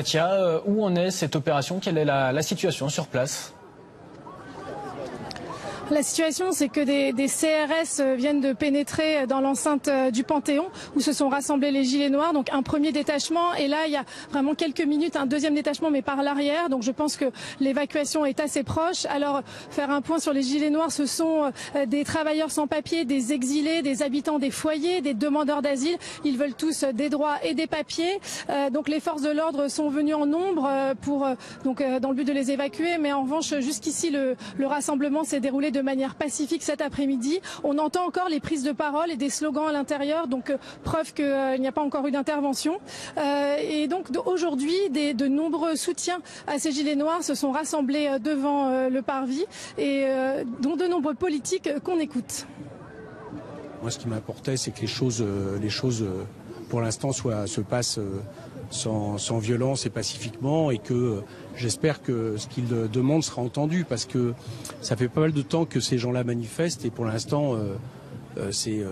Katia, où en est cette opération? Quelle est la situation sur place? La situation, c'est que des CRS viennent de pénétrer dans l'enceinte du Panthéon où se sont rassemblés les Gilets noirs. Donc un premier détachement et là il y a vraiment quelques minutes un deuxième détachement mais par l'arrière. Donc je pense que l'évacuation est assez proche. Alors faire un point sur les Gilets noirs, ce sont des travailleurs sans papier, des exilés, des habitants des foyers, des demandeurs d'asile. Ils veulent tous des droits et des papiers. Donc les forces de l'ordre sont venues en nombre dans le but de les évacuer. Mais en revanche jusqu'ici le rassemblement s'est déroulé de manière pacifique cet après-midi. On entend encore les prises de parole et des slogans à l'intérieur, donc preuve qu'il n'y a pas encore eu d'intervention. Et donc aujourd'hui, de nombreux soutiens à ces Gilets noirs se sont rassemblés devant le parvis et dont de nombreux politiques qu'on écoute. Moi, ce qui m'importait, c'est que les choses pour l'instant, se passent sans violence et pacifiquement, et que j'espère que ce qu'ils demandent sera entendu, parce que ça fait pas mal de temps que ces gens-là manifestent, et pour l'instant, c'est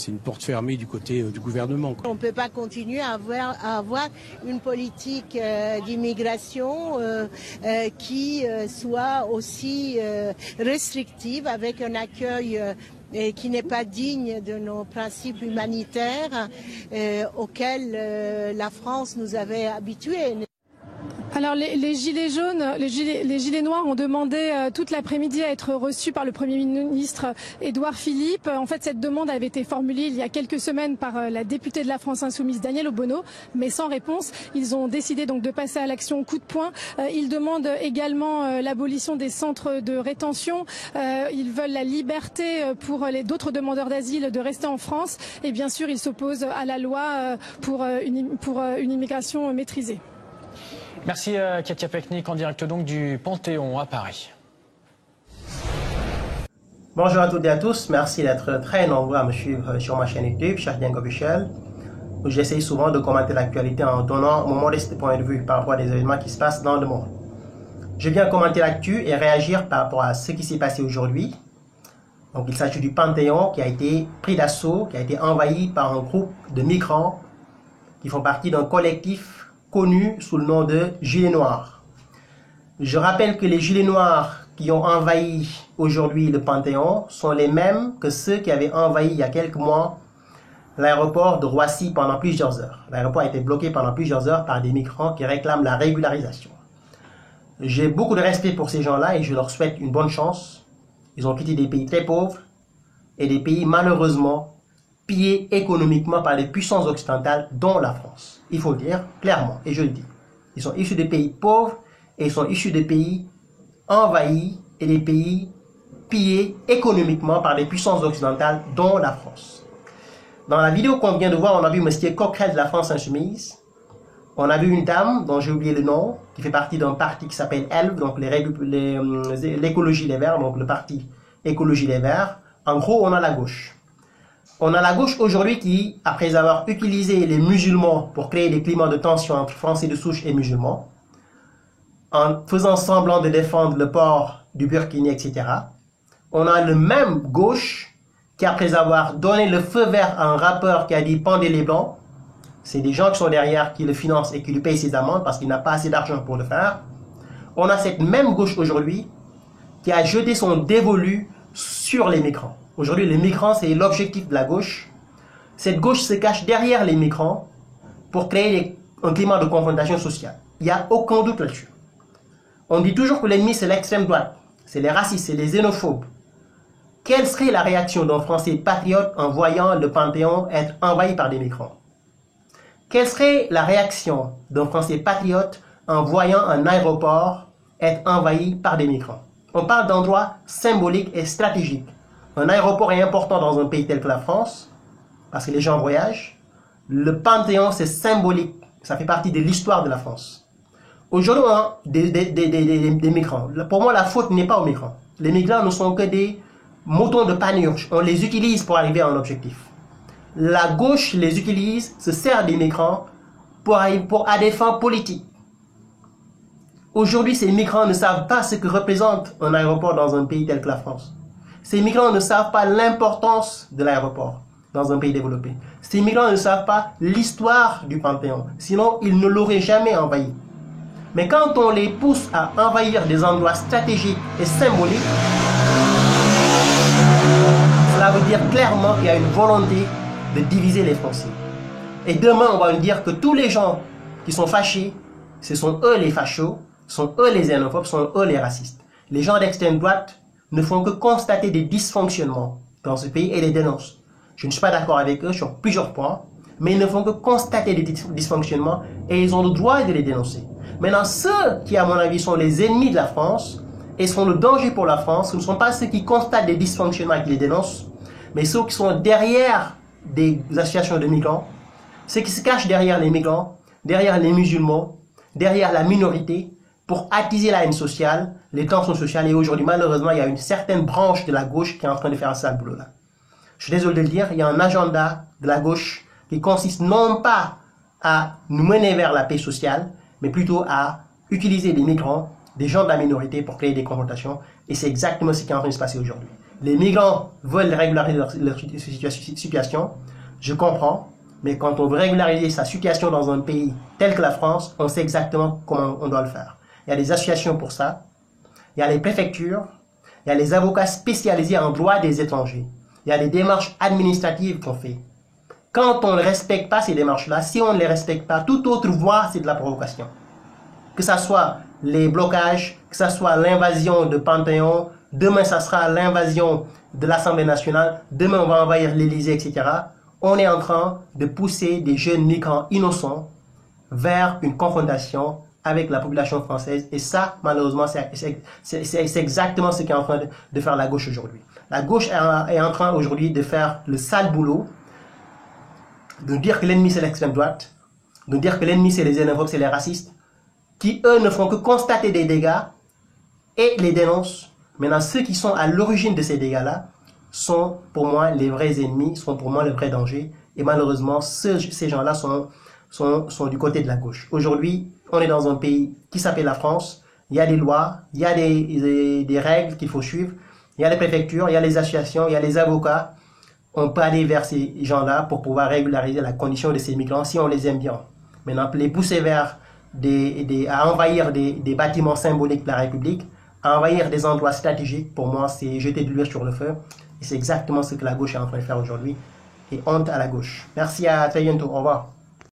une porte fermée du côté du gouvernement. On ne peut pas continuer à avoir une politique d'immigration qui soit aussi restrictive, avec un accueil qui n'est pas digne de nos principes humanitaires auxquels la France nous avait habitués. Alors les gilets jaunes, les gilets noirs ont demandé toute l'après-midi à être reçus par le Premier ministre Édouard Philippe. En fait, cette demande avait été formulée il y a quelques semaines par la députée de la France Insoumise Danièle Obono, mais sans réponse. Ils ont décidé donc de passer à l'action au coup de poing. Ils demandent également l'abolition des centres de rétention. Ils veulent la liberté pour d'autres demandeurs d'asile de rester en France. Et bien sûr, ils s'opposent à la loi pour une immigration maîtrisée. Merci Katia Peknik, en direct donc du Panthéon à Paris. Bonjour à toutes et à tous, merci d'être très nombreux à me suivre sur ma chaîne YouTube, Chardien Officiel, où j'essaie souvent de commenter l'actualité en donnant mon modeste point de vue par rapport à des événements qui se passent dans le monde. Je viens commenter l'actu et réagir par rapport à ce qui s'est passé aujourd'hui. Donc il s'agit du Panthéon qui a été pris d'assaut, qui a été envahi par un groupe de migrants qui font partie d'un collectif connu sous le nom de Gilets Noirs. Je rappelle que les Gilets Noirs qui ont envahi aujourd'hui le Panthéon sont les mêmes que ceux qui avaient envahi il y a quelques mois l'aéroport de Roissy pendant plusieurs heures. L'aéroport a été bloqué pendant plusieurs heures par des migrants qui réclament la régularisation. J'ai beaucoup de respect pour ces gens-là et je leur souhaite une bonne chance. Ils ont quitté des pays très pauvres et des pays malheureusement pillés économiquement par les puissances occidentales, dont la France. Il faut le dire clairement, et je le dis. Ils sont issus des pays pauvres et ils sont issus des pays envahis et des pays pillés économiquement par les puissances occidentales, dont la France. Dans la vidéo qu'on vient de voir, on a vu M. Coquerel de la France Insoumise. On a vu une dame dont j'ai oublié le nom, qui fait partie d'un parti qui s'appelle ELV, donc l'écologie les Verts, donc le parti écologie les Verts. En gros, on a la gauche. On a la gauche aujourd'hui qui, après avoir utilisé les musulmans pour créer des climats de tension entre Français de souche et musulmans, en faisant semblant de défendre le port du burkini, etc. On a le même gauche qui, après avoir donné le feu vert à un rappeur qui a dit « pendez les blancs », c'est des gens qui sont derrière, qui le financent et qui lui payent ses amendes parce qu'il n'a pas assez d'argent pour le faire. On a cette même gauche aujourd'hui qui a jeté son dévolu sur les migrants. Aujourd'hui, les migrants, c'est l'objectif de la gauche. Cette gauche se cache derrière les migrants pour créer un climat de confrontation sociale. Il n'y a aucun doute là-dessus. On dit toujours que l'ennemi, c'est l'extrême droite, c'est les racistes, c'est les xénophobes. Quelle serait la réaction d'un Français patriote en voyant le Panthéon être envahi par des migrants? Quelle serait la réaction d'un Français patriote en voyant un aéroport être envahi par des migrants? On parle d'endroits symboliques et stratégiques. Un aéroport est important dans un pays tel que la France, parce que les gens voyagent. Le Panthéon, c'est symbolique. Ça fait partie de l'histoire de la France. Aujourd'hui, on a des migrants. Pour moi, la faute n'est pas aux migrants. Les migrants ne sont que des moutons de panurge. On les utilise pour arriver à un objectif. La gauche les utilise, se sert des migrants à des fins politiques. Aujourd'hui, ces migrants ne savent pas ce que représente un aéroport dans un pays tel que la France. Ces migrants ne savent pas l'importance de l'aéroport. dans un pays développé. Ces migrants ne savent pas l'histoire du Panthéon, sinon ils ne l'auraient jamais envahi. Mais quand on les pousse à envahir des endroits stratégiques et symboliques, cela veut dire clairement qu'il y a une volonté de diviser les Français. Et demain, on va nous dire que tous les gens qui sont fâchés, ce sont eux les fachos, sont eux les xénophobes, sont eux les racistes. Les gens d'extrême droite ne font que constater des dysfonctionnements dans ce pays et les dénoncent. Je ne suis pas d'accord avec eux sur plusieurs points, mais ils ne font que constater des dysfonctionnements et ils ont le droit de les dénoncer. Maintenant, ceux qui, à mon avis, sont les ennemis de la France et sont le danger pour la France, ce ne sont pas ceux qui constatent des dysfonctionnements et qui les dénoncent, mais ceux qui sont derrière des associations de migrants, ceux qui se cachent derrière les migrants, derrière les musulmans, derrière la minorité, pour attiser la haine sociale, les tensions sociales. Et aujourd'hui, malheureusement, il y a une certaine branche de la gauche qui est en train de faire ça, le boulot-là. Je suis désolé de le dire, il y a un agenda de la gauche qui consiste non pas à nous mener vers la paix sociale, mais plutôt à utiliser des migrants, des gens de la minorité pour créer des confrontations. Et c'est exactement ce qui est en train de se passer aujourd'hui. Les migrants veulent régulariser leur situation, je comprends, mais quand on veut régulariser sa situation dans un pays tel que la France, on sait exactement comment on doit le faire. Il y a des associations pour ça, il y a les préfectures, il y a les avocats spécialisés en droit des étrangers, il y a les démarches administratives qu'on fait. Quand on ne respecte pas ces démarches-là, si on ne les respecte pas, toute autre voie, c'est de la provocation. Que ce soit les blocages, que ce soit l'invasion de Panthéon, demain ça sera l'invasion de l'Assemblée nationale, demain on va envahir l'Élysée, etc. On est en train de pousser des jeunes migrants innocents vers une confrontation avec la population française. Et ça, malheureusement, c'est exactement ce qu'est en train de faire la gauche aujourd'hui. La gauche est en train aujourd'hui de faire le sale boulot, de dire que l'ennemi c'est l'extrême droite, de dire que l'ennemi c'est les xénophobes, c'est les racistes, qui eux ne font que constater des dégâts et les dénoncent. Maintenant, ceux qui sont à l'origine de ces dégâts-là sont pour moi les vrais ennemis, sont pour moi le vrai danger. Et malheureusement, ces gens-là sont du côté de la gauche. Aujourd'hui, on est dans un pays qui s'appelle la France. Il y a des lois, il y a des règles qu'il faut suivre. Il y a les préfectures, il y a les associations, il y a les avocats. On peut aller vers ces gens-là pour pouvoir régulariser la condition de ces migrants si on les aime bien. Maintenant, les pousser vers à envahir des bâtiments symboliques de la République, à envahir des endroits stratégiques, pour moi, c'est jeter de l'huile sur le feu. Et c'est exactement ce que la gauche est en train de faire aujourd'hui. Et honte à la gauche. Merci, à très bientôt. Au revoir.